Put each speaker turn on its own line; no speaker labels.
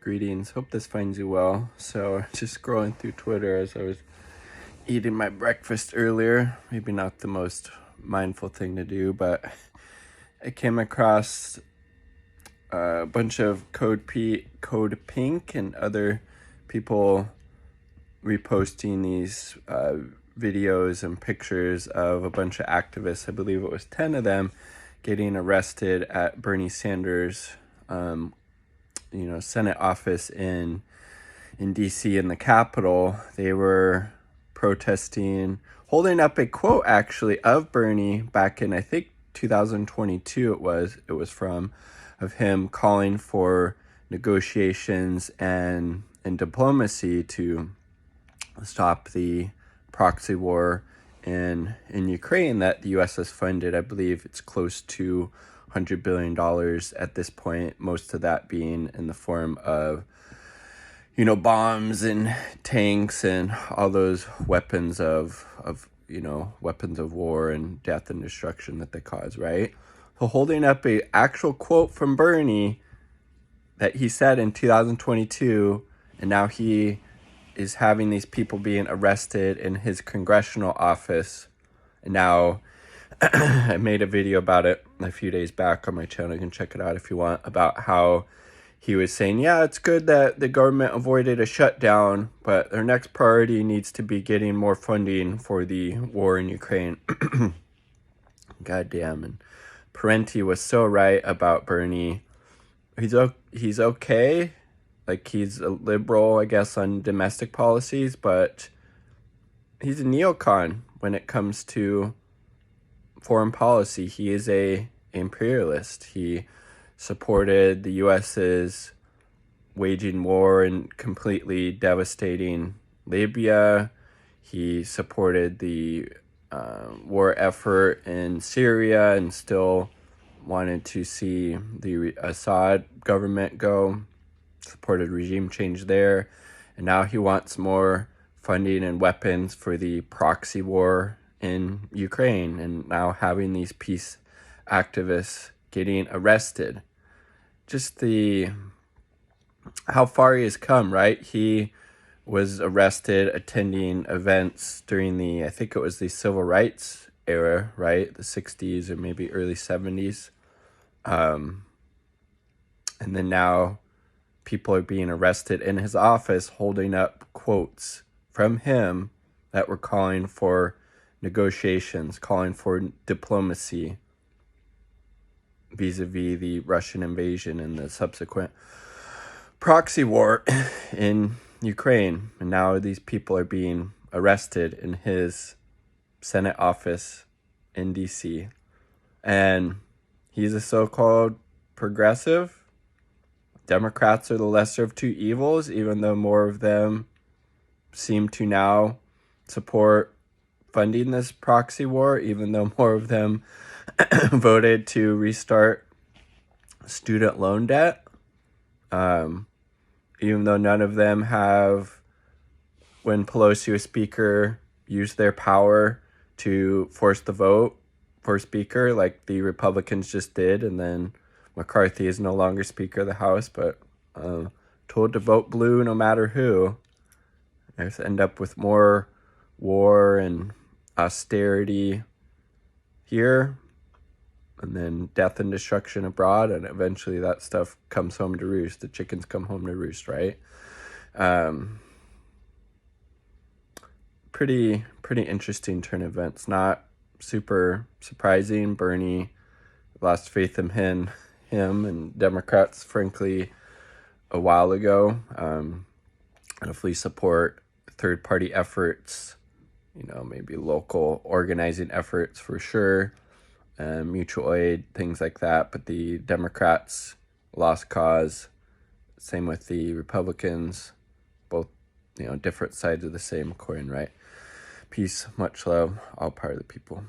Greetings. Hope this finds you well. So, just scrolling through Twitter as I was eating my breakfast earlier. Maybe not the most mindful thing to do, but I came across a bunch of Code Pink and other people reposting these videos and pictures of a bunch of activists. I believe it was 10 of them getting arrested at Bernie Sanders' Senate office in DC in the Capitol. They were protesting, holding up a quote actually of Bernie back in, I think, 2022 it was from, of him calling for negotiations and diplomacy to stop the proxy war in Ukraine that the U.S. has funded. I believe it's close to $100 billion at this point, most of that being in the form of, bombs and tanks and all those weapons of war and death and destruction that they cause, right? So holding up a actual quote from Bernie that he said in 2022, and now he is having these people being arrested in his congressional office. And now I made a video about it a few days back on my channel. You can check it out if you want, about how he was saying, yeah, it's good that the government avoided a shutdown, but their next priority needs to be getting more funding for the war in Ukraine. Goddamn. And Parenti was so right about Bernie. He's okay. Like, he's a liberal, I guess, on domestic policies, but he's a neocon when it comes to foreign policy. He is a imperialist. He supported the U.S.'s waging war and completely devastating Libya. He supported the war effort in Syria and still wanted to see the Assad government go. Supported regime change there. And now he wants more funding and weapons for the proxy war in Ukraine, and now having these peace activists getting arrested. Just how far he has come, right? He was arrested attending events during I think it was the civil rights era, right? The 60s or maybe early 70s. And then now people are being arrested in his office holding up quotes from him that were calling for negotiations, calling for diplomacy vis-a-vis the Russian invasion and the subsequent proxy war in Ukraine. And now these people are being arrested in his Senate office in DC. And he's a so-called progressive. Democrats are the lesser of two evils, even though more of them seem to now support funding this proxy war, even though more of them voted to restart student loan debt. Even though none of them have, when Pelosi was speaker, used their power to force the vote for speaker like the Republicans just did, and then McCarthy is no longer Speaker of the House, but told to vote blue no matter who. I just end up with more war and austerity here, and then death and destruction abroad, and eventually that stuff comes home to roost. The chickens come home to roost, right? Pretty interesting turn of events. Not super surprising. Bernie lost faith in him and Democrats, frankly, a while ago. Hopefully support third-party efforts, maybe local organizing efforts for sure, mutual aid, things like that. But the Democrats lost cause. Same with the Republicans, both, different sides of the same coin, right? Peace, much love, all part of the people.